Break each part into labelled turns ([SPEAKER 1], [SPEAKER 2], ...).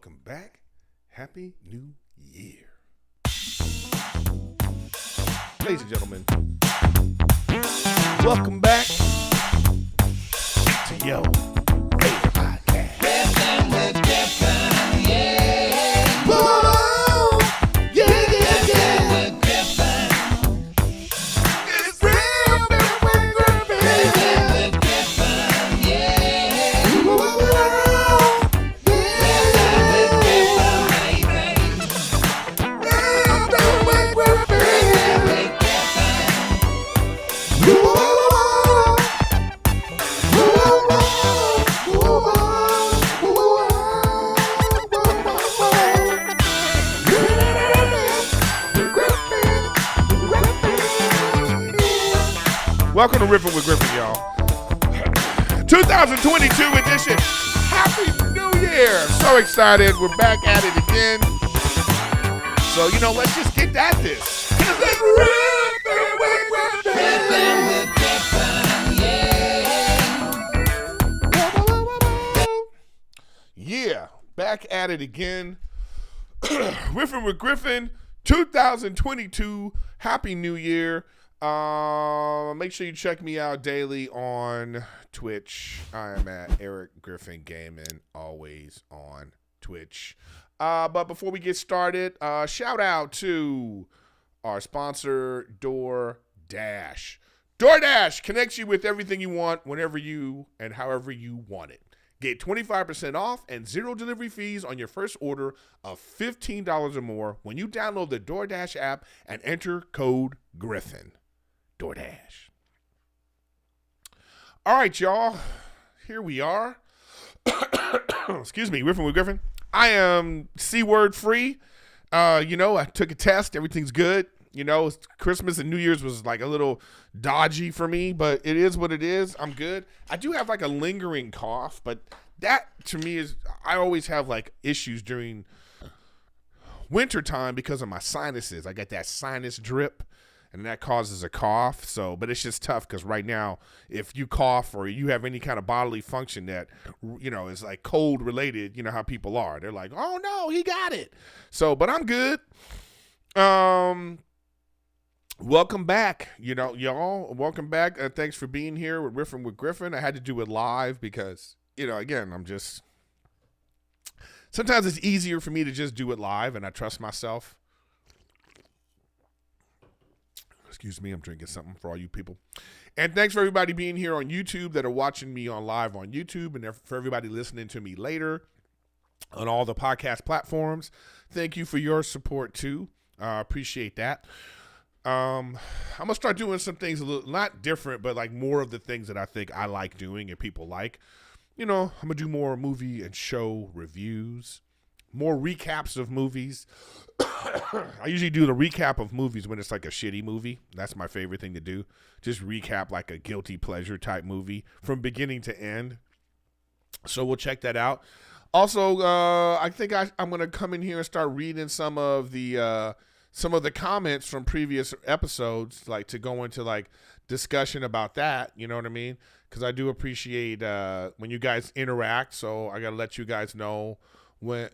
[SPEAKER 1] welcome back. Happy New Year. Ladies and gentlemen, welcome back to your favorite podcast.
[SPEAKER 2] Riffin with Griffin, yeah.
[SPEAKER 1] Whoa, yeah, yeah, yeah.
[SPEAKER 2] With Griffin,
[SPEAKER 1] It's Riffin with Griffin.
[SPEAKER 2] Riffin with Griffin, yeah.
[SPEAKER 1] Whoa,
[SPEAKER 2] Riffin with Griffin, baby.
[SPEAKER 1] Riffin with Griffin.
[SPEAKER 2] Riffin with Griffin,
[SPEAKER 1] Welcome to Riffin with Griffin, y'all. 2022 edition. Happy New Year. So excited. We're back at it again. So, let's just get at this. It's Riffin with Griffin.
[SPEAKER 2] Riffin with Griffin, yeah.
[SPEAKER 1] Yeah, back at it again. Riffin with Griffin, 2022. Happy New Year. Make sure you check me out daily on Twitch. I am at Erik Griffin Gaming, always on Twitch. But before we get started, shout out to our sponsor, DoorDash. DoorDash connects you with everything you want, whenever you and however you want it. Get 25% off and 0 delivery fees on your first order of $15 or more when you download the DoorDash app and enter code Griffin. DoorDash. All right, y'all. Here we are. Excuse me, Riffin with Griffin. I am C-word free. I took a test. Everything's good. Christmas and New Year's was like a little dodgy for me, but it is what it is. I'm good. I do have like a lingering cough, but that to me is, I always have like issues during wintertime because of my sinuses. I got that sinus drip and that causes a cough. So, but it's just tough because right now, if you cough or you have any kind of bodily function that, is like cold related, you know how people are. They're like, oh no, he got it. So, but I'm good. Welcome back, y'all. Welcome back. Thanks for being here with Riffin with Griffin. I had to do it live because, again, sometimes it's easier for me to just do it live and I trust myself. Excuse me, I'm drinking something for all you people. And thanks for everybody being here on YouTube that are watching me on live on YouTube, and for everybody listening to me later on all the podcast platforms. Thank you for your support too. Appreciate that. I'm gonna start doing some things a little not different, but like more of the things that I think I like doing and people like. I'm gonna do more movie and show reviews, more recaps of movies. I usually do the recap of movies when it's like a shitty movie. That's my favorite thing to do. Just recap like a guilty pleasure type movie from beginning to end. So we'll check that out. Also, I think I'm gonna come in here and start reading some of the comments from previous episodes, like to go into like discussion about that, you know what I mean? Because I do appreciate when you guys interact, so I gotta let you guys know when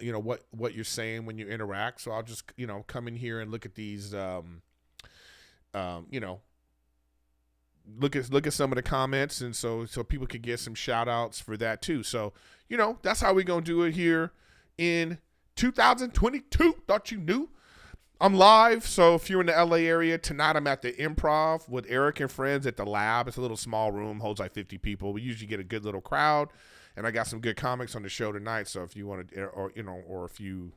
[SPEAKER 1] what you're saying when you interact. So I'll just come in here and look at these look at some of the comments, and so people could get some shout outs for that too. So that's how we're gonna do it here in 2022. Thought you knew. I'm live, so if you're in the LA area, tonight I'm at the Improv with Erik and friends at the Lab. It's a little small room, holds like 50 people. We usually get a good little crowd, and I got some good comics on the show tonight. So if you want to, or if you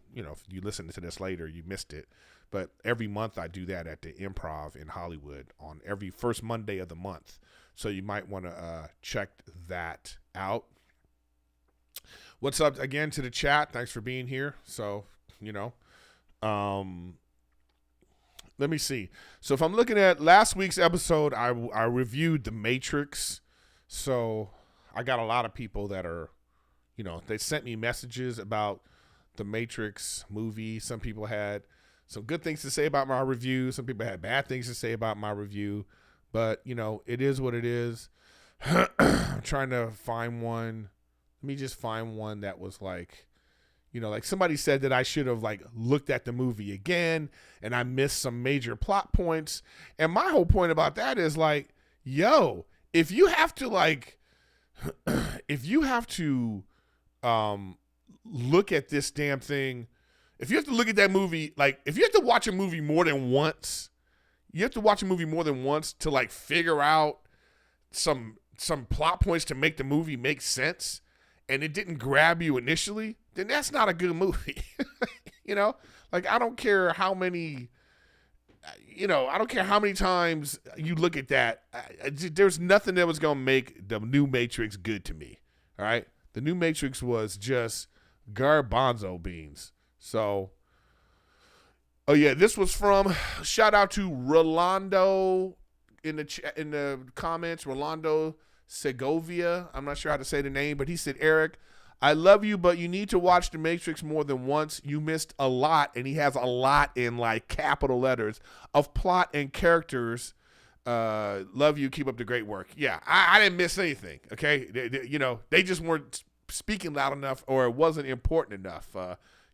[SPEAKER 1] listen to this later, you missed it. But every month I do that at the Improv in Hollywood on every first Monday of the month. So you might want to check that out. What's up again to the chat? Thanks for being here. So, let me see. So if I'm looking at last week's episode, I reviewed The Matrix. So I got a lot of people that are, they sent me messages about The Matrix movie. Some people had some good things to say about my review. Some people had bad things to say about my review. But, it is what it is. I'm trying to find one. Let me just find one that was like, You know, like somebody said that I should have like looked at the movie again and I missed some major plot points. And my whole point about that is like, yo, if you have to like, if you have to look at this damn thing, if you have to look at that movie, like if you have to watch a movie more than once, you have to watch a movie more than once to like figure out some plot points to make the movie make sense, and it didn't grab you initially, then that's not a good movie. You know, like I don't care how many, I don't care how many times you look at that. There's nothing that was gonna make the new Matrix good to me. All right, the new Matrix was just garbanzo beans. So, oh yeah, this was from, shout out to Rolando in the comments, Rolando Segovia. I'm not sure how to say the name, but he said, Eric, I love you, but you need to watch The Matrix more than once. You missed a lot, and he has a lot in like capital letters of plot and characters. Love you. Keep up the great work. Yeah, I didn't miss anything. Okay, they just weren't speaking loud enough, or it wasn't important enough.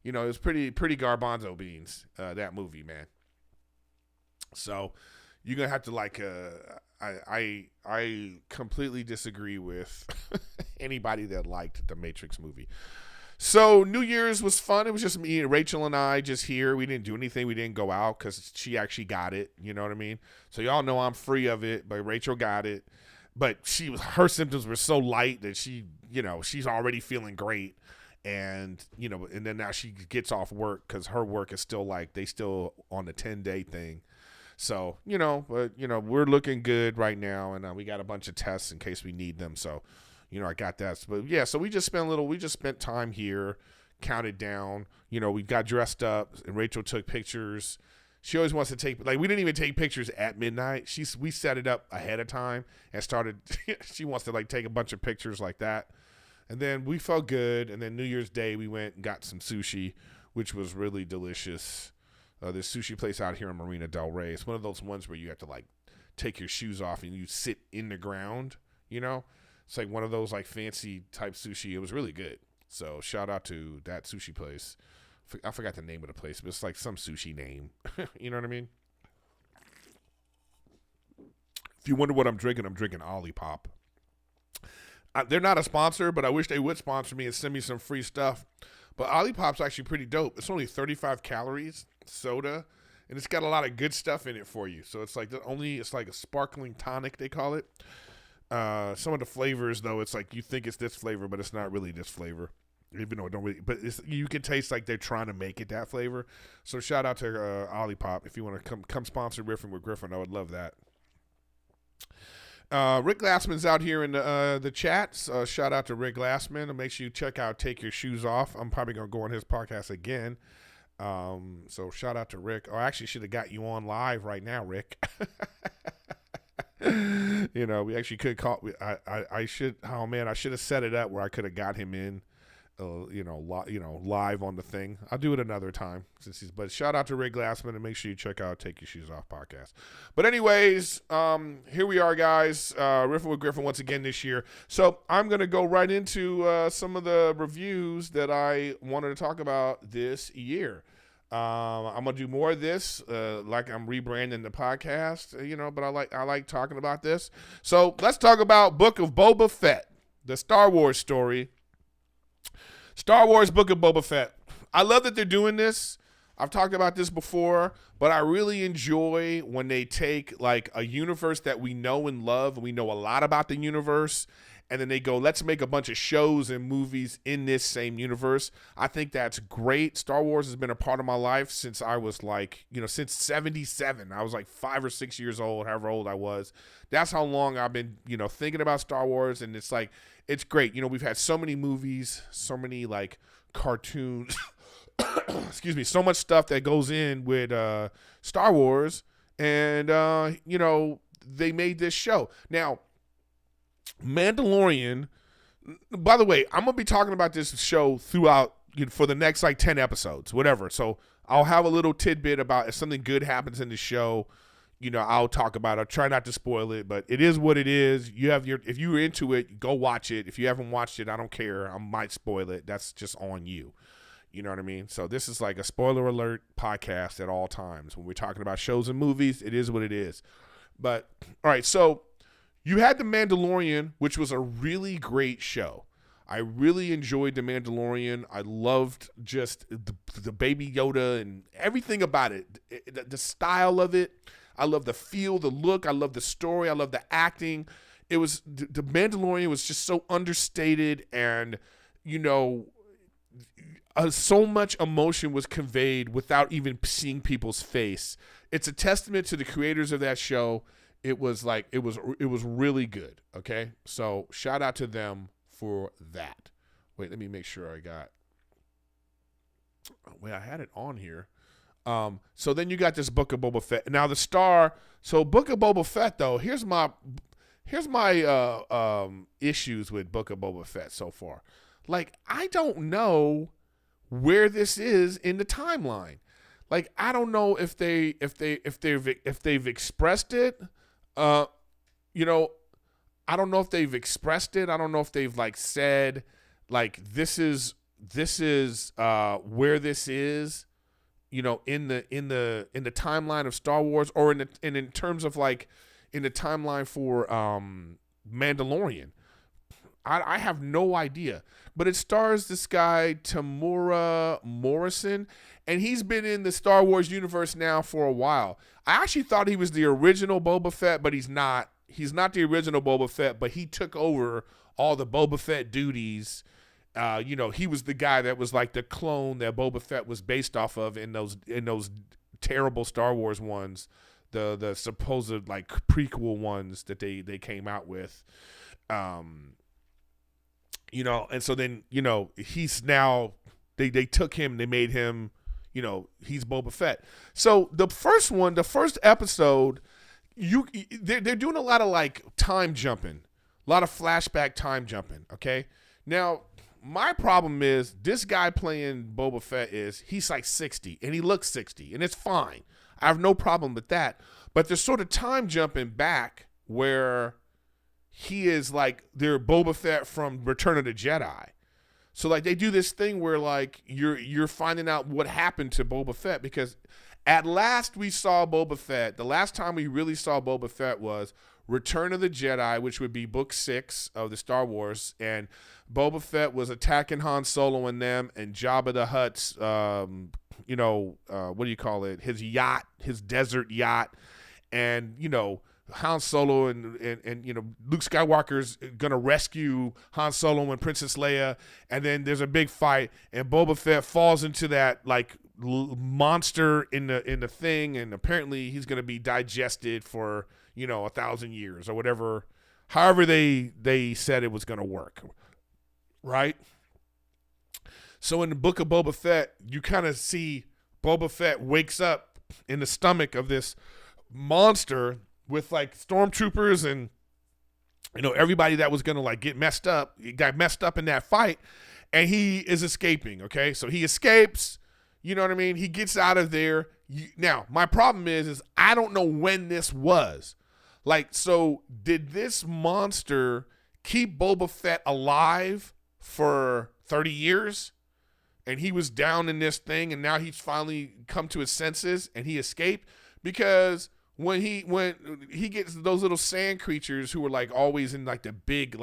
[SPEAKER 1] It was pretty garbanzo beans, that movie, man. So you're gonna have to like, I completely disagree with anybody that liked the Matrix movie. So New Year's was fun. It was just me, Rachel, and I just here. We didn't do anything. We didn't go out because she actually got it. You know what I mean? So y'all know I'm free of it, but Rachel got it. But her symptoms were so light that she's already feeling great. And, and then now she gets off work because her work is still like, they still on the 10-day thing. So, we're looking good right now. And we got a bunch of tests in case we need them. So, I got that. But yeah, so we just spent time here, counted down. We got dressed up and Rachel took pictures. She always wants to take, like, we didn't even take pictures at midnight. We set it up ahead of time and started, she wants to like take a bunch of pictures like that. And then we felt good. And then New Year's Day, we went and got some sushi, which was really delicious. This sushi place out here in Marina Del Rey. It's one of those ones where you have to like take your shoes off and you sit in the ground, It's like one of those like fancy type sushi. It was really good. So shout out to that sushi place. I forgot the name of the place, but it's like some sushi name. You know what I mean? If you wonder what I'm drinking Olipop. They're not a sponsor, but I wish they would sponsor me and send me some free stuff. But Olipop's actually pretty dope. It's only 35 calories, soda, and it's got a lot of good stuff in it for you. So it's like a sparkling tonic, they call it. Some of the flavors, though, it's like you think it's this flavor, but it's not really this flavor. Even though it don't really, but you can taste like they're trying to make it that flavor. So shout out to Olipop. If you want to come sponsor Riffin with Griffin, I would love that. Rick Glassman's out here in the chat. Shout out to Rick Glassman. And make sure you check out Take Your Shoes Off. I'm probably going to go on his podcast again. So shout out to Rick. I actually should have got you on live right now, Rick. We actually could call. I should have set it up where I could have got him in. Live on the thing. I'll do it another time but shout out to Rick Glassman and make sure you check out Take Your Shoes Off podcast. But anyways, here we are, guys. Riffin with Griffin once again this year. So I'm going to go right into some of the reviews that I wanted to talk about this year. I'm going to do more of this, like I'm rebranding the podcast, but I like talking about this. So let's talk about Book of Boba Fett, the Star Wars story. Star Wars Book of Boba Fett. I love that they're doing this. I've talked about this before, but I really enjoy when they take like a universe that we know and love, and we know a lot about the universe, and then they go, let's make a bunch of shows and movies in this same universe. I think that's great. Star Wars has been a part of my life since I was like, since 77. I was like 5 or 6 years old, however old I was. That's how long I've been, thinking about Star Wars, and it's like, it's great. We've had so many movies, so many like cartoons, excuse me, so much stuff that goes in with Star Wars, and they made this show. Now, Mandalorian, by the way, I'm going to be talking about this show throughout for the next like 10 episodes, whatever. So I'll have a little tidbit about if something good happens in the show, I'll talk about it. I'll try not to spoil it, but it is what it is. If you're into it, go watch it. If you haven't watched it, I don't care. I might spoil it. That's just on you. You know what I mean? So this is like a spoiler alert podcast at all times. When we're talking about shows and movies, it is what it is. But, all right, so you had The Mandalorian, which was a really great show. I really enjoyed The Mandalorian. I loved just the Baby Yoda and everything about it. The style of it. I love the feel, the look. I love the story. I love the acting. It was the Mandalorian was just so understated, and so much emotion was conveyed without even seeing people's face. It's a testament to the creators of that show. It was really good. Okay, so shout out to them for that. Wait, let me make sure I got. Wait, I had it on here. So then you got this Book of Boba Fett. Now the star. So Book of Boba Fett though. Here's my issues with Book of Boba Fett so far. Like, I don't know where this is in the timeline. Like, I don't know if they've expressed it. I don't know if they've expressed it. I don't know if they've like said like this is where this is, in the timeline of Star Wars, or in terms of like in the timeline for Mandalorian. I have no idea. But it stars this guy, Tamura Morrison, and he's been in the Star Wars universe now for a while. I actually thought he was the original Boba Fett, but he's not. He's not the original Boba Fett, but he took over all the Boba Fett duties. He was the guy that was like the clone that Boba Fett was based off of in those terrible Star Wars ones, the supposed like prequel ones that they came out with. And so then, he's now, they took him, they made him, he's Boba Fett. So the first episode, they're doing a lot of like time jumping, a lot of flashback time jumping. Okay. Now my problem is this guy playing Boba Fett he's like 60 and he looks 60 and it's fine. I have no problem with that, but they're sort of time jumping back where he is like their Boba Fett from Return of the Jedi. So like they do this thing where like you're finding out what happened to Boba Fett, because at last we saw Boba Fett. The last time we really saw Boba Fett was Return of the Jedi, which would be book 6 of the Star Wars, and Boba Fett was attacking Han Solo and them, and Jabba the Hutt's what do you call it? His yacht, his desert yacht, and Han Solo and Luke Skywalker's gonna rescue Han Solo and Princess Leia, and then there's a big fight, and Boba Fett falls into that like monster in the thing, and apparently he's gonna be digested for 1,000 years or whatever, however they said it was gonna work, right? So in the Book of Boba Fett, you kind of see Boba Fett wakes up in the stomach of this monster with like stormtroopers and everybody that was gonna like get messed up. He got messed up in that fight, and he is escaping. Okay, so he escapes. You know what I mean? He gets out of there. Now my problem is I don't know when this was. Like, so did this monster keep Boba Fett alive for 30 years? And he was down in this thing, and now he's finally come to his senses, and he escaped? Because when he gets those little sand creatures who are like always in like the big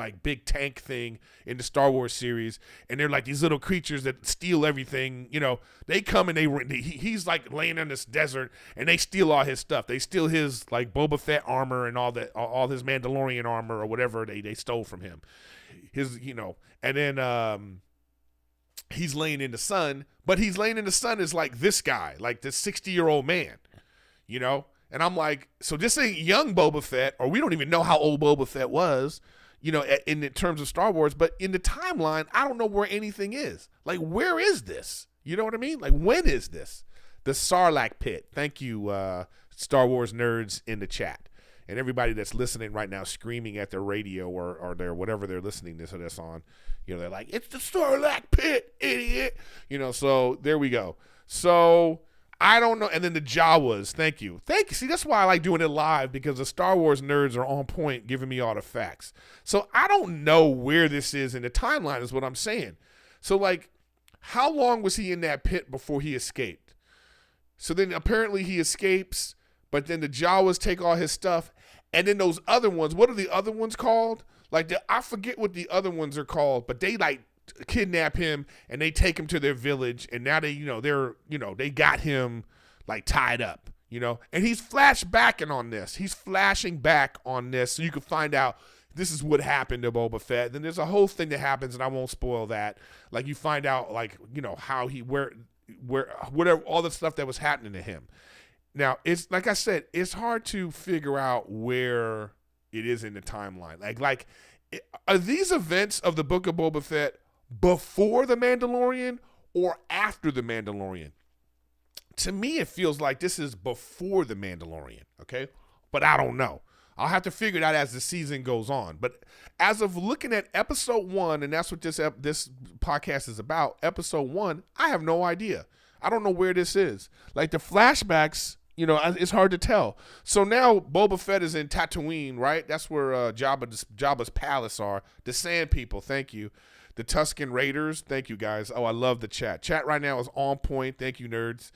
[SPEAKER 1] tank thing in the Star Wars series, and they're like these little creatures that steal everything, they come and he's like laying in this desert, and they steal all his stuff. They steal his like Boba Fett armor and all that, all his Mandalorian armor or whatever they stole from him. And then he's laying in the sun, but he's laying in the sun is like this guy, like this 60-year-old man, And I'm like, so this ain't young Boba Fett, or we don't even know how old Boba Fett was, in terms of Star Wars. But in the timeline, I don't know where anything is. Like, where is this? You know what I mean? Like, when is this? The Sarlacc pit. Thank you, Star Wars nerds in the chat. And everybody that's listening right now screaming at their radio or their whatever they're listening to this on. They're like, it's the Sarlacc pit, idiot. So there we go. So I don't know. And then the Jawas. Thank you. See, that's why I like doing it live, because the Star Wars nerds are on point giving me all the facts. So I don't know where this is in the timeline is what I'm saying. So like how long was he in that pit before he escaped? So then apparently he escapes, but then the Jawas take all his stuff. And then those other ones, what are the other ones called? Like, I forget what the other ones are called, but they like kidnap him and they take him to their village. And now they, they got him like tied up, and he's flashbacking on this. He's flashing back on this so you can find out this is what happened to Boba Fett. Then there's a whole thing that happens, and I won't spoil that. Like, you find out, like, how he, where, whatever, all the stuff that was happening to him. Now, it's like I said, it's hard to figure out where it is in the timeline. Like, are these events of the Book of Boba Fett before The Mandalorian or after The Mandalorian? To me, it feels like this is before The Mandalorian, okay? But I don't know. I'll have to figure it out as the season goes on. But as of looking at episode 1, and that's what this podcast is about, episode 1, I have no idea. I don't know where this is. Like, the flashbacks, it's hard to tell. So now Boba Fett is in Tatooine, right? That's where Jabba's palace are. The Sand People, thank you. The Tusken Raiders, thank you, guys. Oh, I love the chat. Chat right now is on point. Thank you, nerds.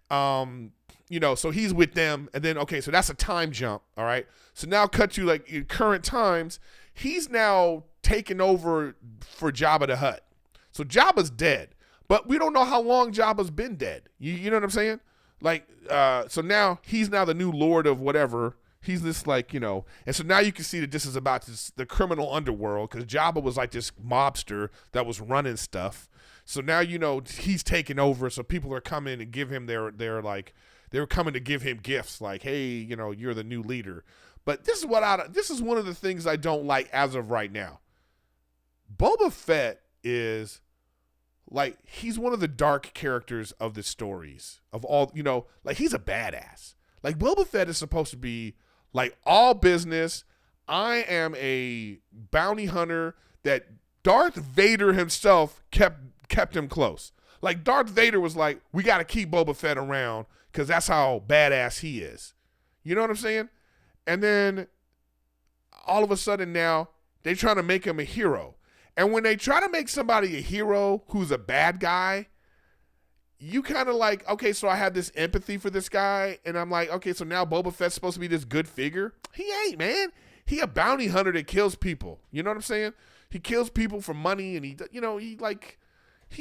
[SPEAKER 1] So he's with them, and then, okay, so that's a time jump, all right? So now cut to, like, in current times, he's now taken over for Jabba the Hutt. So Jabba's dead, but we don't know how long Jabba's been dead. You know what I'm saying? Like, so now he's now the new lord of whatever. He's this, like, and so now you can see that this is about the criminal underworld, because Jabba was like this mobster that was running stuff. So now, he's taking over, so people are coming and give him they're coming to give him gifts, like, hey, you're the new leader. But this is one of the things I don't like as of right now. Boba Fett is, like, he's one of the dark characters of the stories of all, like, he's a badass. Like, Boba Fett is supposed to be, like, all business. I am a bounty hunter that Darth Vader himself kept him close. Like, Darth Vader was like, we got to keep Boba Fett around because that's how badass he is. You know what I'm saying? And then all of a sudden now they're trying to make him a hero. And when they try to make somebody a hero who's a bad guy, you kind of like, okay, so I have this empathy for this guy. And I'm like, okay, so now Boba Fett's supposed to be this good figure. He ain't, man. He a bounty hunter that kills people. You know what I'm saying? He kills people for money, and he's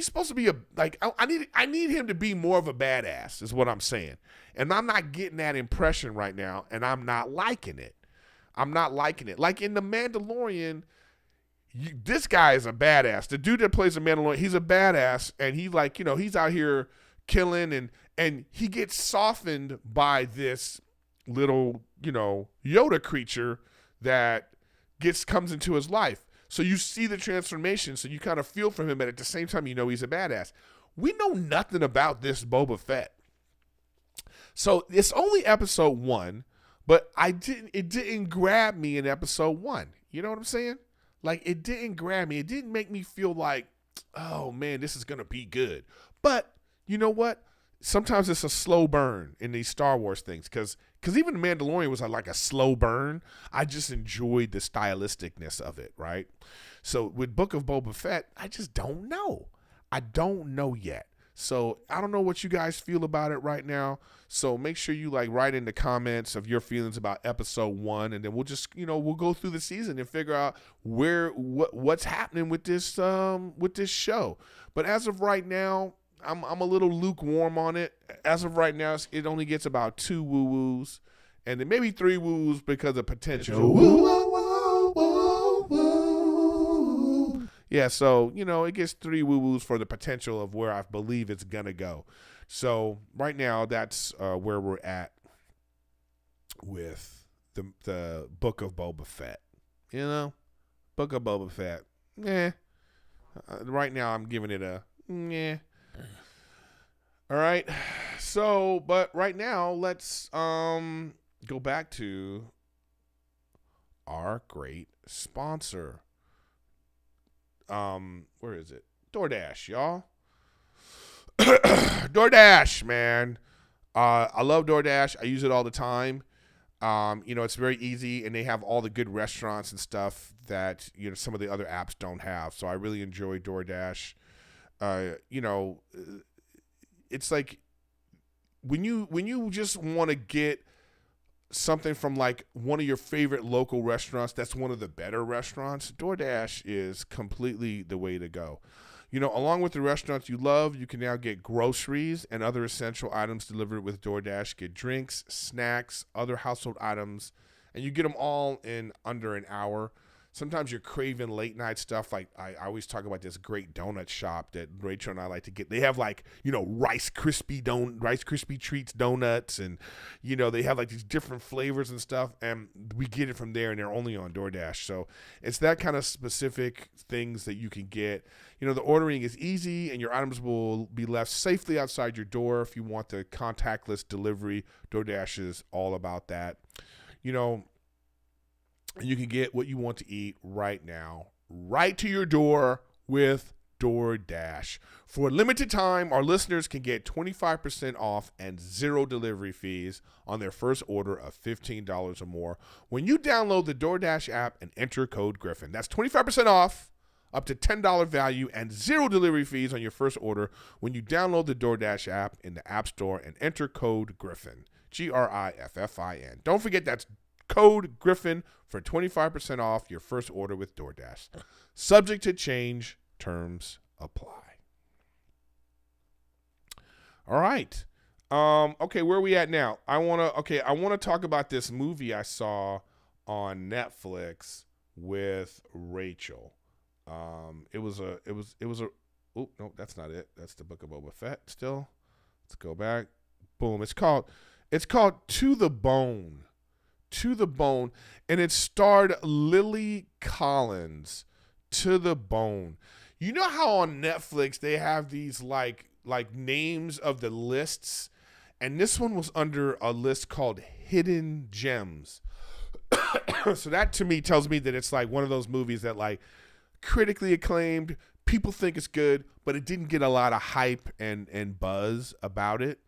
[SPEAKER 1] supposed to be I need him to be more of a badass is what I'm saying. And I'm not getting that impression right now, and I'm not liking it. Like in The Mandalorian, this guy is a badass. The dude that plays the Mandalorian, he's a badass, and he's like, he's out here killing, and he gets softened by this little, Yoda creature that comes into his life. So you see the transformation, so you kind of feel for him, but at the same time, he's a badass. We know nothing about this Boba Fett. So it's only episode 1, but it didn't grab me in episode 1. You know what I'm saying? Like, it didn't grab me. It didn't make me feel like, oh man, this is going to be good. But you know what? Sometimes it's a slow burn in these Star Wars things, because even The Mandalorian was like a slow burn. I just enjoyed the stylisticness of it, right? So with Book of Boba Fett, I just don't know. I don't know yet. So I don't know what you guys feel about it right now. So make sure you write in the comments of your feelings about episode 1, and then we'll just we'll go through the season and figure out what's happening with this show. But as of right now, I'm a little lukewarm on it. As of right now, it only gets about 2 woo-woos, and then maybe 3 woo-woos because of potential. Yeah, so, it gets 3 woo-woos for the potential of where I believe it's going to go. So right now, that's where we're at with the Book of Boba Fett. Book of Boba Fett. Right now, I'm giving it a All right. So, but right now, let's go back to our great sponsor. Where is it? DoorDash, y'all. DoorDash, man. I love DoorDash. I use it all the time. It's very easy, and they have all the good restaurants and stuff that some of the other apps don't have. So I really enjoy DoorDash. You know, it's like when you just want to get something from like one of your favorite local restaurants that's one of the better restaurants, DoorDash is completely the way to go. You know, along with the restaurants you love, you can now get groceries and other essential items delivered with DoorDash. Get drinks, snacks, other household items, and you get them all in under an hour. Sometimes you're craving late night stuff. Like I always talk about this great donut shop that Rachel and I like to get. They have like, you know, Rice Krispie treats donuts, and you know, they have like these different flavors and stuff, and we get it from there, and they're only on DoorDash. So it's that kind of specific things that you can get. You know, the ordering is easy, and your items will be left safely outside your door. If you want the contactless delivery, DoorDash is all about that. You know, you can get what you want to eat right now, right to your door with DoorDash. For a limited time, our listeners can get 25% off and zero delivery fees on their first order of $15 or more when you download the DoorDash app and enter code Griffin. That's 25% off, up to $10 value, and zero delivery fees on your first order when you download the DoorDash app in the App Store and enter code Griffin, Griffin. Don't forget that's code Griffin for 25% off your first order with DoorDash. Subject to change, terms apply. All right. Okay, where are we at now? I want to talk about this movie I saw on Netflix with Rachel. It was a oh, no, that's not it. That's the Book of Boba Fett still. Let's go back. Boom. It's called To the Bone. To the Bone, and it starred Lily Collins. To the Bone. You know how on Netflix they have these like names of the lists, and this one was under a list called Hidden Gems. So that to me tells me that it's like one of those movies that like critically acclaimed, people think it's good, but it didn't get a lot of hype and buzz about it.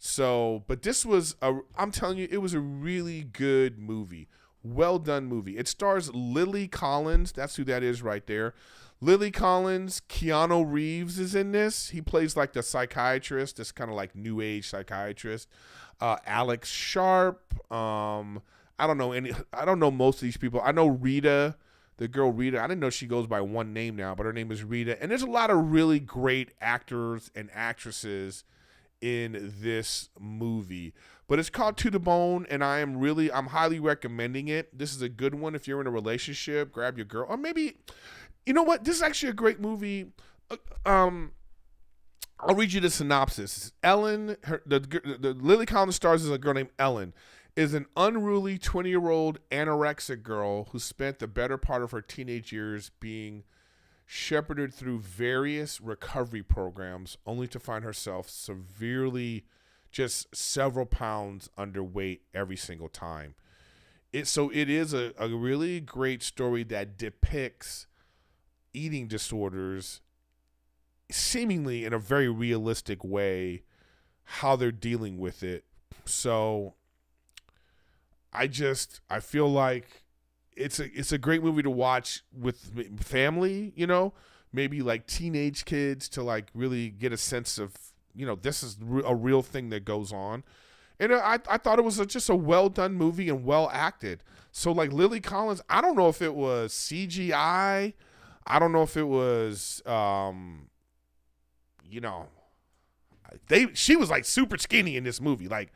[SPEAKER 1] So, but this was I'm telling you, it was a really good movie. Well done movie. It stars Lily Collins. That's who that is right there. Lily Collins. Keanu Reeves is in this. He plays like the psychiatrist, this kind of like new age psychiatrist. Alex Sharp. I don't know most of these people. I know Rita, the girl Rita. I didn't know she goes by one name now, but her name is Rita. And there's a lot of really great actors and actresses in this movie, but it's called To the Bone, and I'm highly recommending it. This is a good one if you're in a relationship. Grab your girl, or maybe, you know what? This is actually a great movie. I'll read you the synopsis. Ellen, the Lily Collins stars as a girl named Ellen, is an unruly 20-year-old anorexic girl who spent the better part of her teenage years being shepherded through various recovery programs only to find herself severely just several pounds underweight every single time. It is a really great story that depicts eating disorders seemingly in a very realistic way, how they're dealing with it. So I feel like it's a great movie to watch with family, you know, maybe like teenage kids, to like really get a sense of, you know, this is a real thing that goes on. And I thought it was just a well done movie and well acted. So like Lily Collins, I don't know if it was CGI. I don't know if it was, you know, she was like super skinny in this movie, like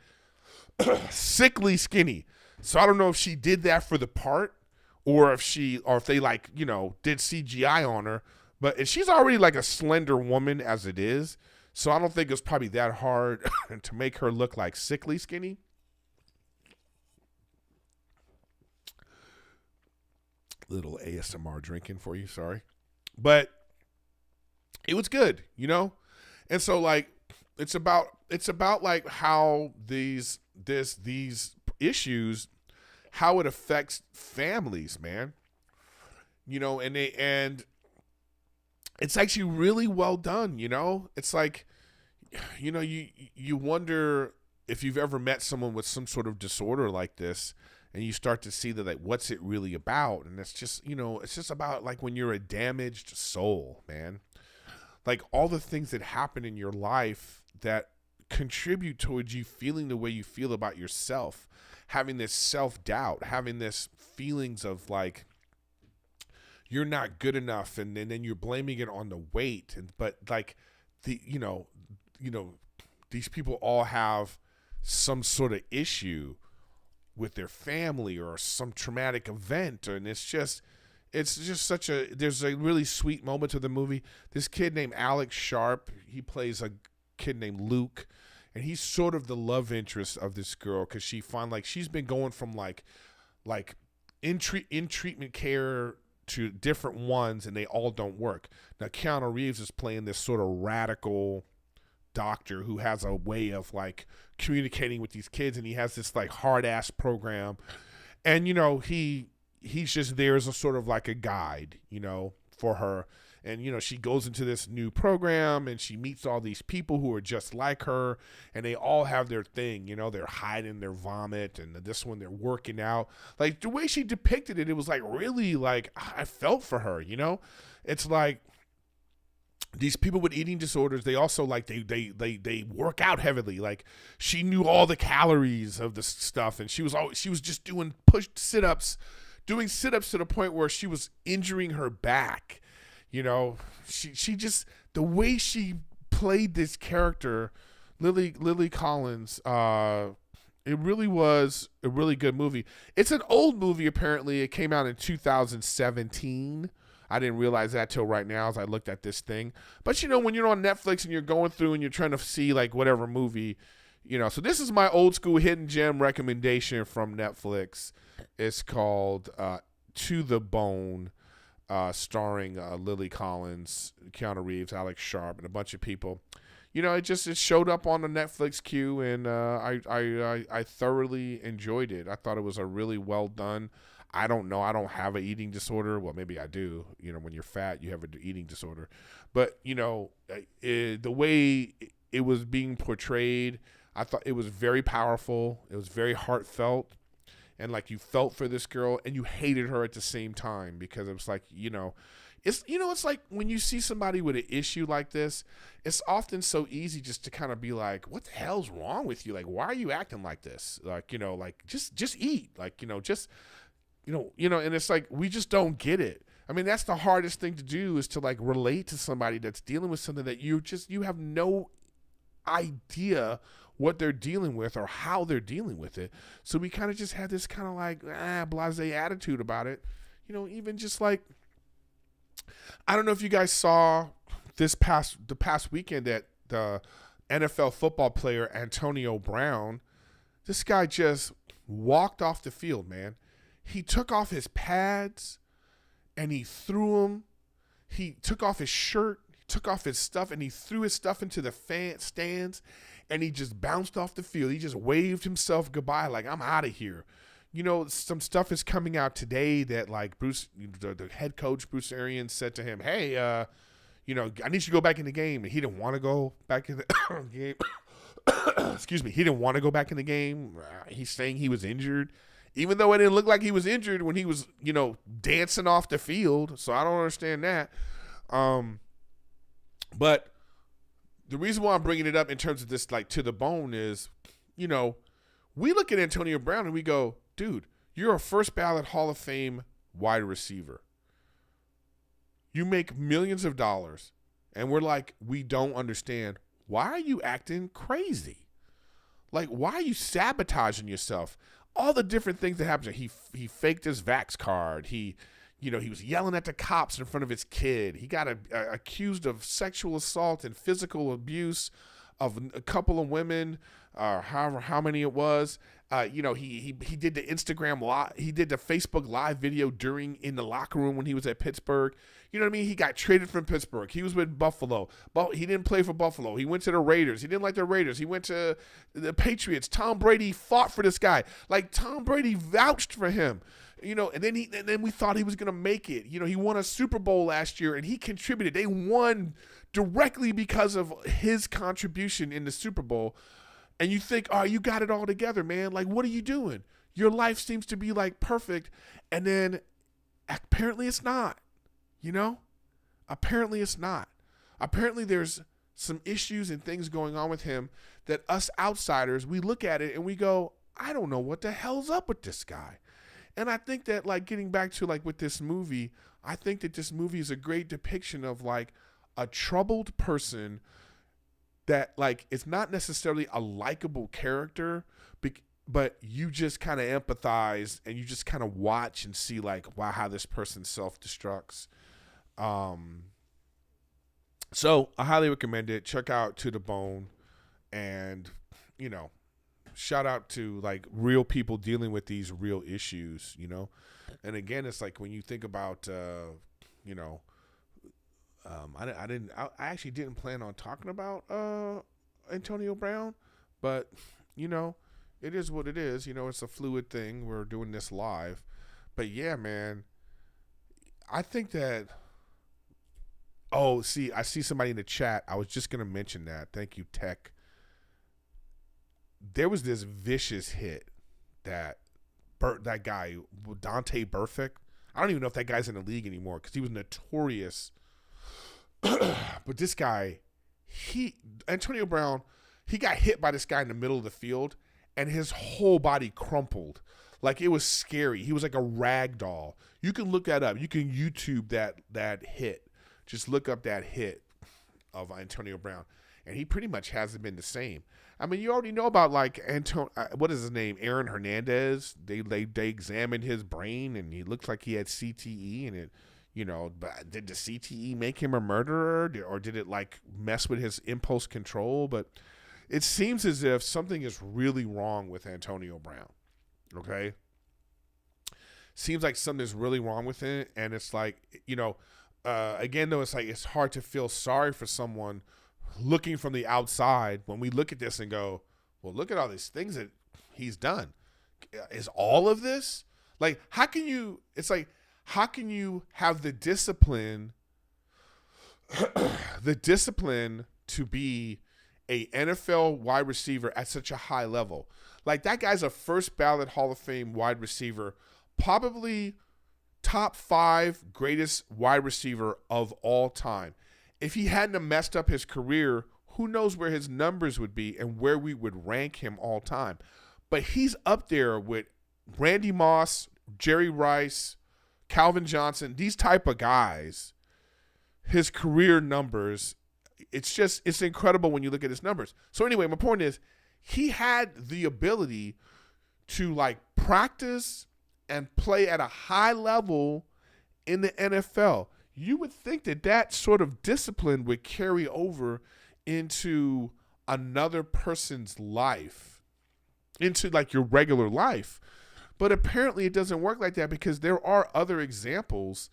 [SPEAKER 1] sickly skinny. So I don't know if she did that for the part, or if they like, you know, did CGI on her, and she's already like a slender woman as it is. So I don't think it's probably that hard to make her look like sickly skinny. Little ASMR drinking for you, sorry. But it was good, you know? And so like it's about like how these issues, how it affects families, man. You know, and it's actually really well done, you know? It's like, you know, you wonder if you've ever met someone with some sort of disorder like this, and you start to see that, like, what's it really about? And it's just, you know, it's just about like when you're a damaged soul, man. like all the things that happen in your life that contribute towards you feeling the way you feel about yourself, having this self-doubt, having this feelings of like you're not good enough, and then you're blaming it on the weight. But like the these people all have some sort of issue with their family or some traumatic event, and it's just such a, there's a really sweet moment to the movie. This kid named Alex Sharp, he plays a kid named Luke, and he's sort of the love interest of this girl, because she find like she's been going from like in treatment care to different ones, and they all don't work. Now Keanu Reeves is playing this sort of radical doctor who has a way of like communicating with these kids, and he has this like hard ass program, and he's just there as a sort of like a guide, for her. And, she goes into this new program and she meets all these people who are just like her, and they all have their thing, they're hiding their vomit, and this one they're working out. Like the way she depicted it, it was like really like I felt for her, It's like these people with eating disorders, they also like they work out heavily. Like she knew all the calories of this stuff, and she was just doing doing sit-ups to the point where she was injuring her back. She just, the way she played this character, Lily Collins, it really was a really good movie. It's an old movie, apparently. It came out in 2017. I didn't realize that till right now as I looked at this thing. But when you're on Netflix and you're going through and you're trying to see like whatever movie, so this is my old school hidden gem recommendation from Netflix. It's called To the Bone, starring Lily Collins, Keanu Reeves, Alex Sharp, and a bunch of people. It showed up on the Netflix queue, and I thoroughly enjoyed it. I thought it was a really well done. I don't know. I don't have an eating disorder. Well, maybe I do. When you're fat, you have an eating disorder. But, the way it was being portrayed, I thought it was very powerful. It was very heartfelt. And like you felt for this girl and you hated her at the same time, because it was like, it's like when you see somebody with an issue like this, it's often so easy just to kind of be like, what the hell's wrong with you? Like, why are you acting like this? Like, like just eat, like, and it's like, we just don't get it. I mean, that's the hardest thing to do, is to like relate to somebody that's dealing with something that you have no idea what they're dealing with or how they're dealing with it. So we kind of just had this kind of like blasé attitude about it. Even just like, I don't know if you guys saw the past weekend that the NFL football player Anontio Brown, this guy just walked off the field, man. He took off his pads and he threw them. He took off his shirt, took off his stuff, and he threw his stuff into the stands, and he just bounced off the field. He just waved himself goodbye, like, I'm out of here. Some stuff is coming out today that like Bruce, the head coach, Bruce Arians, said to him, hey, I need you to go back in the game. And he didn't want to go back in the game. Excuse me. He didn't want to go back in the game. He's saying he was injured, even though it didn't look like he was injured when he was, dancing off the field. So I don't understand that. But the reason why I'm bringing it up in terms of this, like, To the Bone is, we look at Anontio Brown and we go, dude, you're a first ballot Hall of Fame wide receiver. You make millions of dollars. And we're like, we don't understand. Why are you acting crazy? Like, why are you sabotaging yourself? All the different things that happened. He faked his Vax card. He was yelling at the cops in front of his kid. He got accused of sexual assault and physical abuse of a couple of women, however how many it was. He did the Instagram live, he did the Facebook live video in the locker room when he was at Pittsburgh. You know what I mean? He got traded from Pittsburgh. He was with Buffalo. But he didn't play for Buffalo. He went to the Raiders. He didn't like the Raiders. He went to the Patriots. Tom Brady fought for this guy. Like, Tom Brady vouched for him. And then we thought he was going to make it. He won a Super Bowl last year, and he contributed. They won directly because of his contribution in the Super Bowl. And you think, oh, you got it all together, man. Like, what are you doing? Your life seems to be like perfect. And then apparently it's not, apparently it's not. Apparently there's some issues and things going on with him that us outsiders, we look at it and we go, I don't know what the hell's up with this guy. And I think that, like, getting back to, like, with this movie, I think that this movie is a great depiction of, like, a troubled person that, like, it's not necessarily a likable character, but you just kind of empathize and you just kind of watch and see, like, wow, how this person self-destructs. So I highly recommend it. Check out To the Bone, and, you know, shout out to, like, real people dealing with these real issues, you know? And again, it's like when you think about, you know, I actually didn't plan on talking about Antonio Brown, but, you know, it is what it is. You know, it's a fluid thing. We're doing this live. But yeah, man, I think that, oh, see, I see somebody in the chat. I was just going to mention that. Thank you, Tech. There was this vicious hit that guy, Dante Burfict. I don't even know if that guy's in the league anymore because he was notorious. But this guy, Antonio Brown, he got hit by this guy in the middle of the field, and his whole body crumpled. Like, it was scary. He was like a rag doll. You can look that up. You can YouTube that hit. Just look up that hit of Antonio Brown. And he pretty much hasn't been the same. I mean, you already know about, like, what is his name? Aaron Hernandez. They examined his brain, and he looked like he had CTE, and it, you know, but did the CTE make him a murderer, or did it, like, mess with his impulse control? But it seems as if something is really wrong with Antonio Brown. Okay? Seems like something's really wrong with it, and it's like, you know, again, though, it's like it's hard to feel sorry for someone looking from the outside when we look at this and go, well, look at all these things that he's done. Is all of this? Like, how can you have the discipline to be a NFL wide receiver at such a high level? Like, that guy's a first ballot Hall of Fame wide receiver, probably top 5 greatest wide receiver of all time. If he hadn't have messed up his career, who knows where his numbers would be and where we would rank him all time. But he's up there with Randy Moss, Jerry Rice, Calvin Johnson, these type of guys. His career numbers, it's incredible when you look at his numbers. So anyway, my point is, he had the ability to, like, practice and play at a high level in the NFL. You would think that sort of discipline would carry over into another person's life, into, like, your regular life. But apparently it doesn't work like that, because there are other examples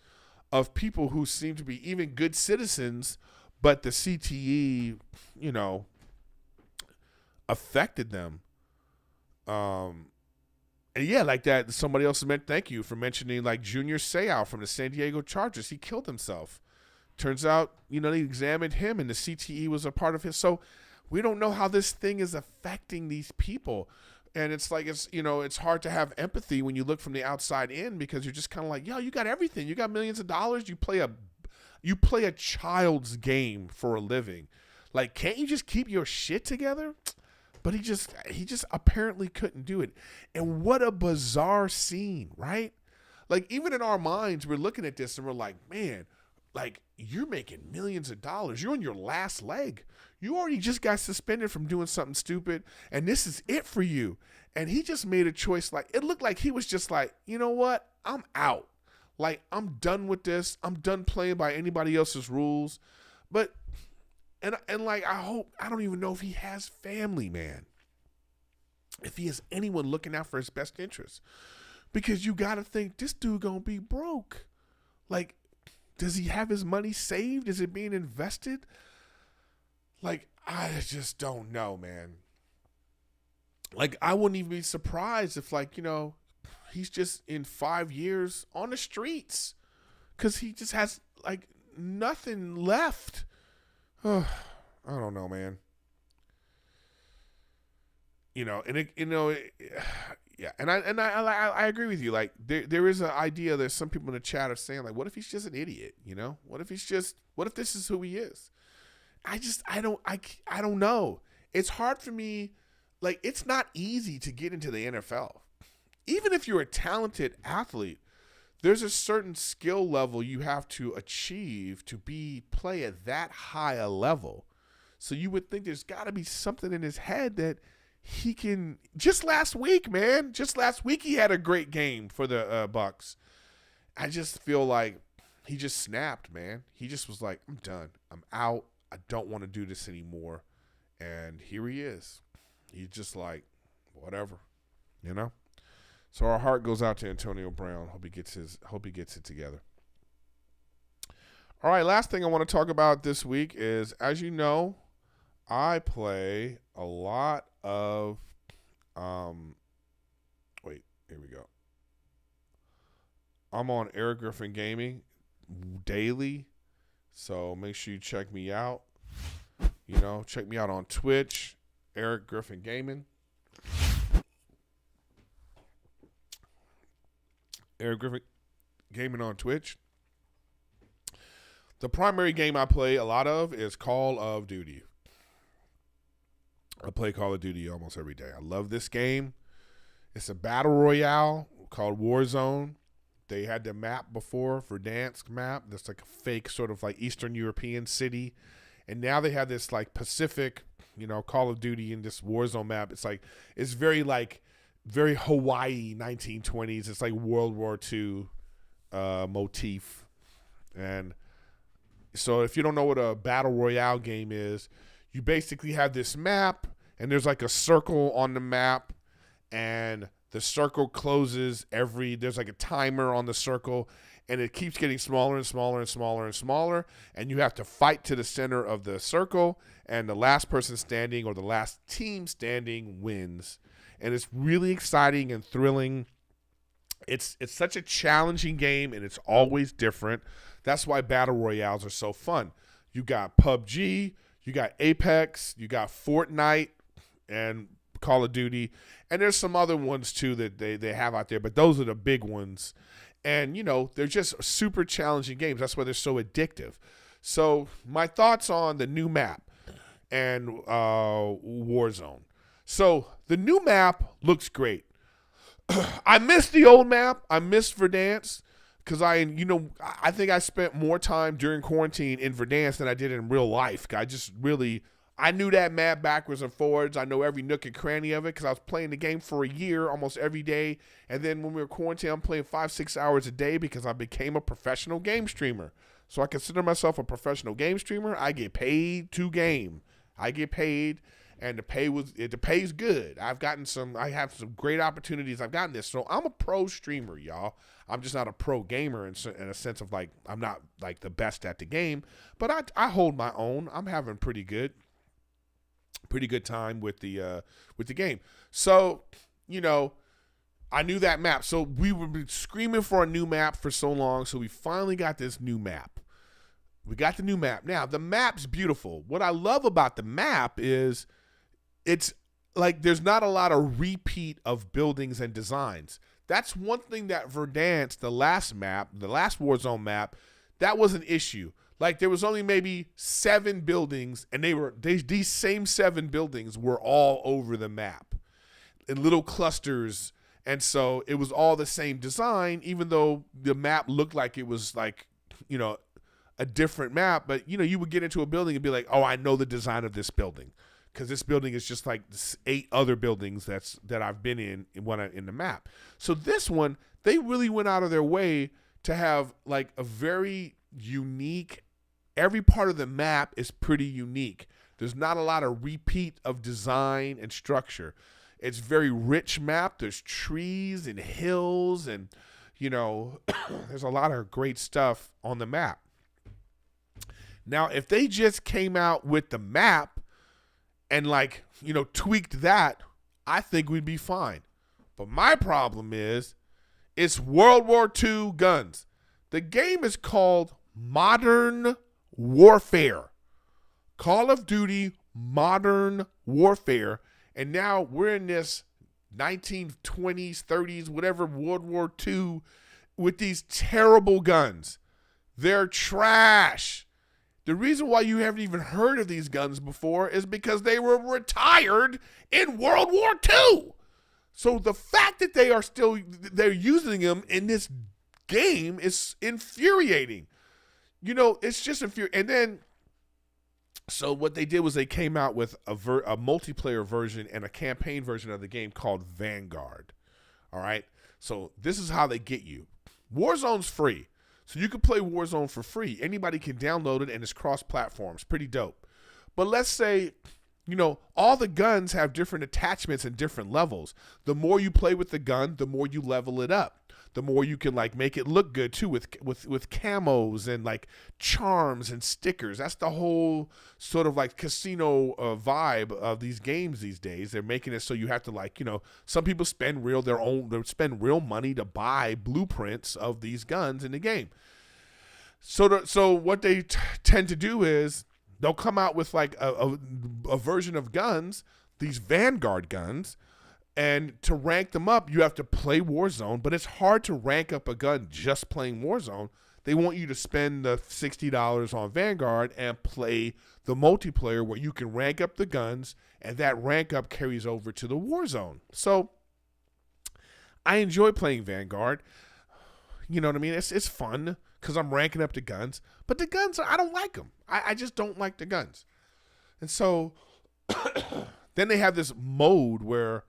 [SPEAKER 1] of people who seem to be even good citizens, but the CTE, you know, affected them. And yeah, like that, somebody else meant, thank you for mentioning, like, Junior Seau from the San Diego Chargers. He killed himself. Turns out, you know, they examined him and the CTE was a part of his. So we don't know how this thing is affecting these people. And it's like, it's, you know, it's hard to have empathy when you look from the outside in, because you're just kind of like, yo, you got everything. You got millions of dollars. You play a child's game for a living. Like, can't you just keep your shit together? But he just apparently couldn't do it. And what a bizarre scene, right? Like, even in our minds, we're looking at this and we're like, man, like, you're making millions of dollars. You're on your last leg. You already just got suspended from doing something stupid, and this is it for you. And he just made a choice. Like, it looked like he was just like, you know what? I'm out. Like, I'm done with this. I'm done playing by anybody else's rules. But And like, I don't even know if he has family, man. If he has anyone looking out for his best interests. Because you got to think, this dude going to be broke. Like, does he have his money saved? Is it being invested? Like, I just don't know, man. Like, I wouldn't even be surprised if, like, you know, he's just in 5 years on the streets. Because he just has, like, nothing left. Oh, I don't know, man. You know, and yeah, and I agree with you. Like, there is an idea. There's some people in the chat are saying, like, what if he's just an idiot? You know, what if this is who he is? I don't know. It's hard for me. Like, it's not easy to get into the NFL. Even if you're a talented athlete, there's a certain skill level you have to achieve to play at that high a level. So you would think there's got to be something in his head that he can. Just last week, man. Just last week he had a great game for the Bucks. I just feel like he just snapped, man. He just was like, I'm done. I'm out. I don't want to do this anymore. And here he is. He's just like, whatever, you know? So our heart goes out to Anontio Brown. Hope he gets it together. All right, last thing I want to talk about this week is, as you know, I play a lot of here we go. I'm on Erik Griffin Gaming daily, so make sure you check me out. You know, check me out on Twitch, Erik Griffin Gaming. Erik Griffin Gaming on Twitch. The primary game I play a lot of is Call of Duty. I play Call of Duty almost every day. I love this game. It's a battle royale called Warzone. They had the map before, Verdansk map. That's like a fake sort of like Eastern European city. And now they have this like Pacific, you know, Call of Duty in this Warzone map. It's like, it's very Hawaii 1920s. It's like World War II motif. And so if you don't know what a battle royale game is, you basically have this map and there's like a circle on the map and the circle closes there's like a timer on the circle and it keeps getting smaller and smaller and smaller and smaller. And you have to fight to the center of the circle and the last person standing or the last team standing wins. And it's really exciting and thrilling. It's such a challenging game and it's always different. That's why battle royales are so fun. You got PUBG, you got Apex, you got Fortnite and Call of Duty. And there's some other ones too that they have out there, but those are the big ones. And, you know, they're just super challenging games. That's why they're so addictive. So my thoughts on the new map and Warzone. So the new map looks great. I miss the old map. I miss Verdansk because I think I spent more time during quarantine in Verdansk than I did in real life. I knew that map backwards and forwards. I know every nook and cranny of it because I was playing the game for a year almost every day. And then when we were quarantined, I'm playing 5-6 hours a day because I became a professional game streamer. So I consider myself a professional game streamer. I get paid to game. I get paid. And the pay's good. I have some great opportunities. I've gotten this. So I'm a pro streamer, y'all. I'm just not a pro gamer in a sense of like, I'm not like the best at the game, but I hold my own. I'm having pretty good time with the game. So, you know, I knew that map. So we were screaming for a new map for so long. So we finally got this new map. We got the new map. Now, the map's beautiful. What I love about the map is it's like there's not a lot of repeat of buildings and designs. That's one thing that Verdansk, the last Warzone map, that was an issue. Like there was only maybe 7 buildings, and these same 7 buildings were all over the map in little clusters, and so it was all the same design, even though the map looked like it was like, you know, a different map. But you know, you would get into a building and be like, oh, I know the design of this building. Because this building is just like 8 other buildings that I've been in the map. So this one, they really went out of their way to have like a very unique. Every part of the map is pretty unique. There's not a lot of repeat of design and structure. It's very rich map. There's trees and hills and, you know, there's a lot of great stuff on the map. Now, if they just came out with the map and like, you know, tweaked that, I think we'd be fine. But my problem is it's World War II guns. The game is called Modern Warfare. Call of Duty Modern Warfare. And now we're in this 1920s, 30s, whatever, World War II with these terrible guns. They're trash. The reason why you haven't even heard of these guns before is because they were retired in World War II. So the fact that they're using them in this game is infuriating. It's just infuriating. And then, so what they did was they came out with a multiplayer version and a campaign version of the game called Vanguard. All right. So this is how they get you. Warzone's free. So you can play Warzone for free. Anybody can download it, and it's cross-platform. It's pretty dope. But let's say, all the guns have different attachments and different levels. The more you play with the gun, the more you level it up. The more you can make it look good too with camos and charms and stickers. That's the whole sort of casino vibe of these games these days. They're making it so you have to some people spend real money to buy blueprints of these guns in the game. So what they tend to do is they'll come out with a version of guns, these Vanguard guns. And to rank them up, you have to play Warzone, but it's hard to rank up a gun just playing Warzone. They want you to spend the $60 on Vanguard and play the multiplayer where you can rank up the guns, and that rank up carries over to the Warzone. So I enjoy playing Vanguard. You know what I mean? It's fun because I'm ranking up the guns, but the guns, I don't like them. I just don't like the guns. And so then they have this mode where,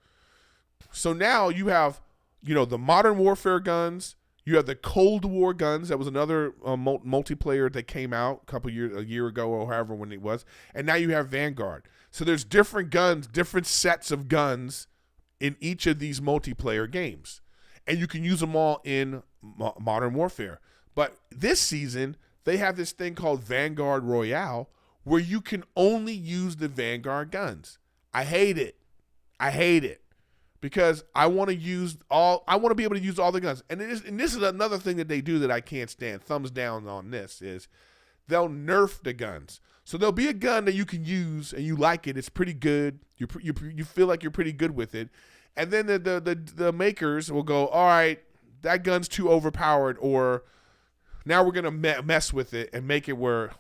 [SPEAKER 1] so now you have, the modern warfare guns. You have the Cold War guns. That was another multiplayer that came out a year ago or however when it was. And now you have Vanguard. So there's different guns, different sets of guns in each of these multiplayer games. And you can use them all in modern warfare. But this season, they have this thing called Vanguard Royale where you can only use the Vanguard guns. I hate it. Because I want to be able to use all the guns. And this is another thing that they do that I can't stand. Thumbs down on this is they'll nerf the guns. So there'll be a gun that you can use and you like it. It's pretty good. You feel like you're pretty good with it. And then the makers will go, all right, that gun's too overpowered, or now we're going to mess with it and make it where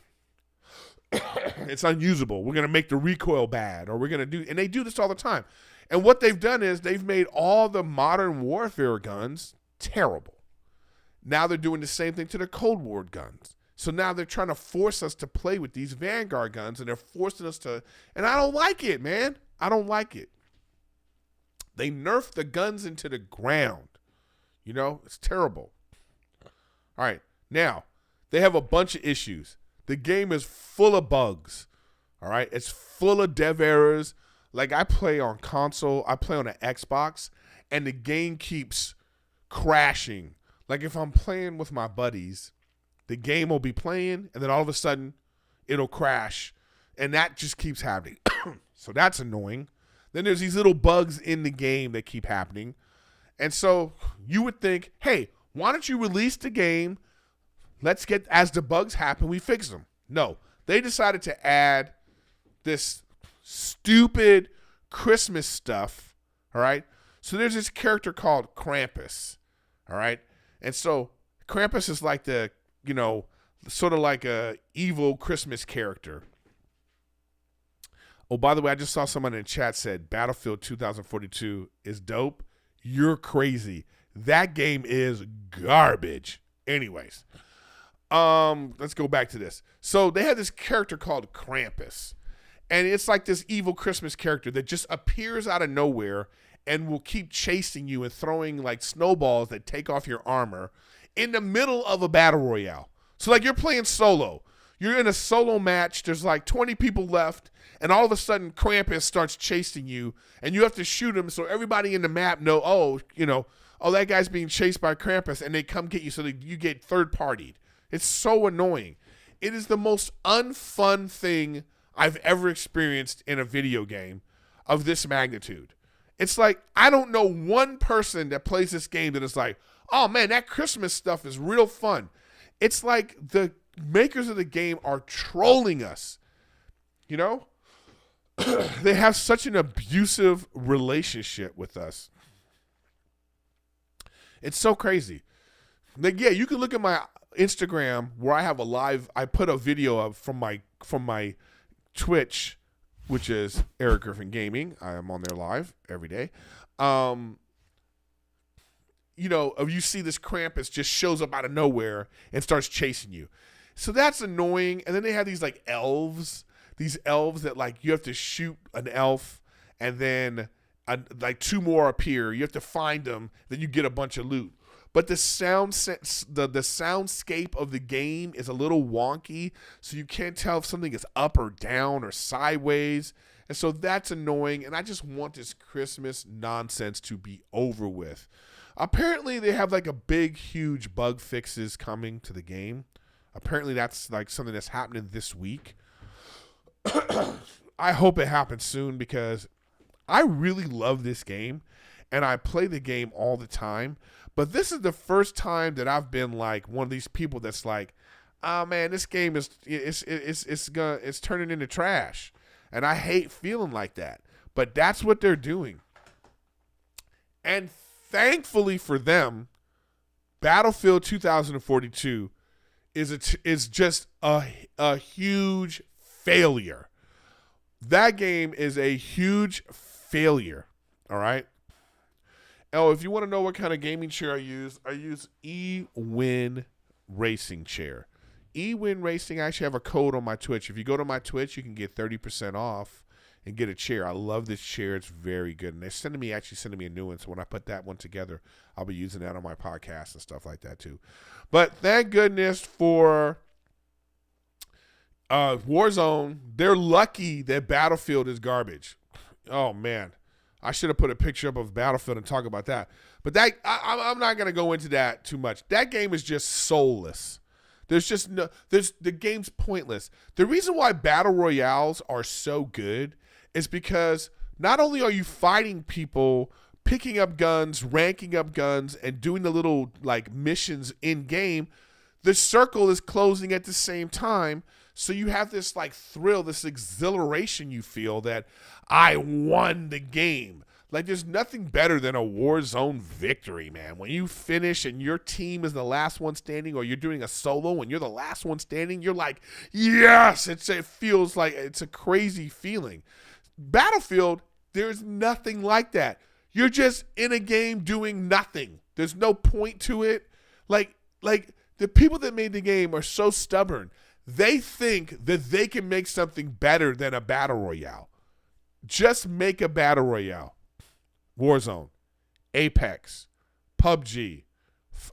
[SPEAKER 1] it's unusable. We're going to make the recoil bad, or we're going to do, and they do this all the time. And what they've done is they've made all the modern warfare guns terrible. Now they're doing the same thing to the Cold War guns. So now they're trying to force us to play with these Vanguard guns, and they're forcing us to, and I don't like it, man. I don't like it. They nerf the guns into the ground. It's terrible. All right. Now, they have a bunch of issues. The game is full of bugs. All right. It's full of dev errors. I play on console, I play on an Xbox, and the game keeps crashing. If I'm playing with my buddies, the game will be playing, and then all of a sudden, it'll crash. And that just keeps happening. So that's annoying. Then there's these little bugs in the game that keep happening. And so you would think, hey, why don't you release the game? As the bugs happen, we fix them. No, they decided to add this stupid Christmas stuff, all right? So there's this character called Krampus, all right? And so Krampus is like the, sort of like a evil Christmas character. Oh, by the way, I just saw someone in the chat said Battlefield 2042 is dope. You're crazy. That game is garbage. Anyways, let's go back to this. So they had this character called Krampus. And it's like this evil Christmas character that just appears out of nowhere and will keep chasing you and throwing snowballs that take off your armor in the middle of a battle royale. So you're playing solo. You're in a solo match. There's 20 people left. And all of a sudden Krampus starts chasing you and you have to shoot him. So everybody in the map know, that guy's being chased by Krampus, and they come get you so that you get third partied. It's so annoying. It is the most unfun thing I've ever experienced in a video game of this magnitude. It's I don't know one person that plays this game that is oh man, that Christmas stuff is real fun. It's the makers of the game are trolling us. They have such an abusive relationship with us. It's so crazy. You can look at my Instagram where I put a video of from my Twitch, which is Erik Griffin Gaming. I am on there live every day. You see this Krampus just shows up out of nowhere and starts chasing you. So that's annoying. And then they have these like elves, that like you have to shoot an elf and then like two more appear. You have to find them, then you get a bunch of loot. But the soundscape of the game is a little wonky, so you can't tell if something is up or down or sideways. And so that's annoying, and I just want this Christmas nonsense to be over with. Apparently, they have like a big, huge bug fixes coming to the game. Apparently, that's like something that's happening this week. I hope it happens soon because I really love this game, and I play the game all the time. But this is the first time that I've been like one of these people that's like, oh man, this game is it's turning into trash, and I hate feeling like that. But that's what they're doing, and thankfully for them, Battlefield 2042 is just a huge failure. That game is a huge failure. All right. Oh, if you want to know what kind of gaming chair I use eWin Racing chair. eWin Racing, I actually have a code on my Twitch. If you go to my Twitch, you can get 30% off and get a chair. I love this chair. It's very good. And they're sending me a new one. So when I put that one together, I'll be using that on my podcast and stuff like that too. But thank goodness for Warzone. They're lucky that Battlefield is garbage. Oh, man. I should have put a picture up of Battlefield and talk about that. But I'm not going to go into that too much. That game is just soulless. The game's pointless. The reason why battle royales are so good is because not only are you fighting people, picking up guns, ranking up guns, and doing the little like missions in game, the circle is closing at the same time. So you have this like thrill, this exhilaration you feel that I won the game. Like there's nothing better than a Warzone victory, man. When you finish and your team is the last one standing, or you're doing a solo and you're the last one standing, you're like, yes, it feels like it's a crazy feeling. Battlefield, there's nothing like that. You're just in a game doing nothing. There's no point to it. Like the people that made the game are so stubborn. They think that they can make something better than a battle royale. Just make a battle royale. Warzone, Apex, PUBG,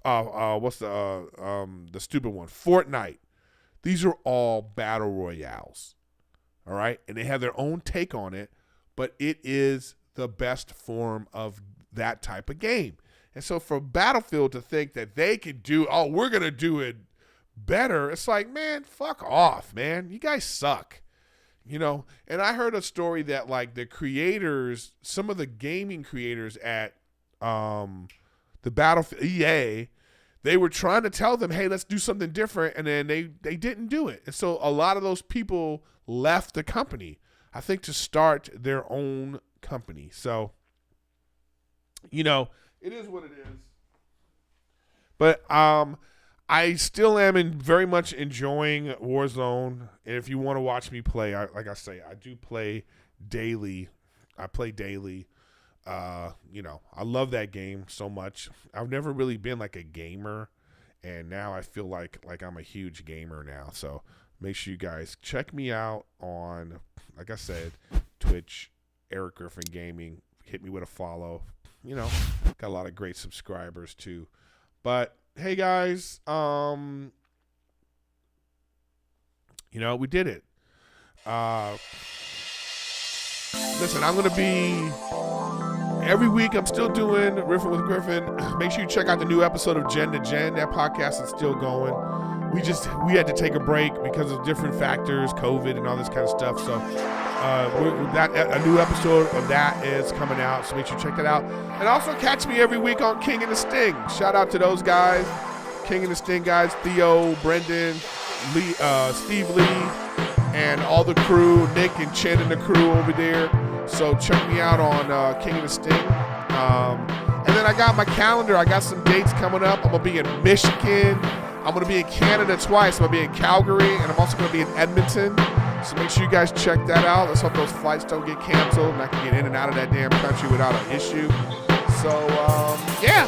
[SPEAKER 1] what's the stupid one? Fortnite. These are all battle royales. All right? And they have their own take on it, but it is the best form of that type of game. And so for Battlefield to think that they could we're going to do it better, it's like, man, fuck off, man. You guys suck. And I heard a story that like the creators, some of the gaming creators at the Battlefield EA, they were trying to tell them, hey, let's do something different, and then they didn't do it. And so a lot of those people left the company, I think, to start their own company. So, it is what it is. But I still am very much enjoying Warzone. And if you want to watch me play, like I say, I do play daily. I play daily. I love that game so much. I've never really been like a gamer, and now I feel like I'm a huge gamer now. So make sure you guys check me out on, like I said, Twitch, Erik Griffin Gaming. Hit me with a follow. Got a lot of great subscribers too. But hey guys, we did it. Listen, I'm gonna be every week. I'm still doing Riffin with Griffin. Make sure you check out the new episode of Gen to Gen. That podcast is still going. We had to take a break because of different factors, COVID and all this kind of stuff. So a new episode of that is coming out. So make sure you check that out. And also catch me every week on King and the Sting. Shout out to those guys, King and the Sting guys, Theo, Brendan, Lee, Steve Lee, and all the crew, Nick and Chen and the crew over there. So check me out on King and the Sting. And then I got my calendar. I got some dates coming up. I'm going to be in Michigan, I'm going to be in Canada twice. I'm going to be in Calgary, and I'm also going to be in Edmonton. So make sure you guys check that out. Let's hope those flights don't get canceled and I can get in and out of that damn country without an issue. So, yeah,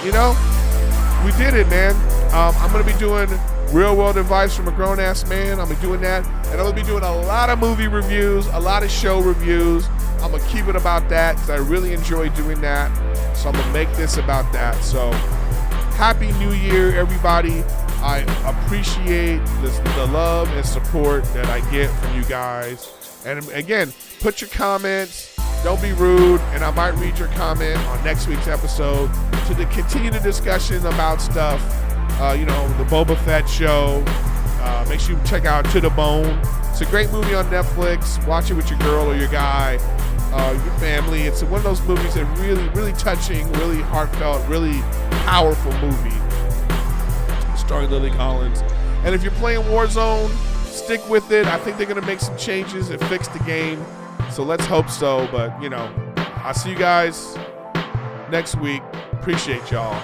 [SPEAKER 1] you know, we did it, man. I'm going to be doing real world advice from a grown ass man. I'm going to be doing that. And I'm going to be doing a lot of movie reviews, a lot of show reviews. I'm going to keep it about that because I really enjoy doing that. So I'm going to make this about that. So Happy New Year, everybody. I appreciate the love and support that I get from you guys. And again, put your comments. Don't be rude, and I might read your comment on next week's episode to continue the discussion about stuff. The Boba Fett show. Make sure you check out To the Bone. It's a great movie on Netflix. Watch it with your girl or your guy, your family. It's one of those movies that really, really touching, really heartfelt, really powerful movie. Starring Lily Collins. And if you're playing Warzone, stick with it. I think they're going to make some changes and fix the game. So let's hope so. But, I'll see you guys next week. Appreciate y'all.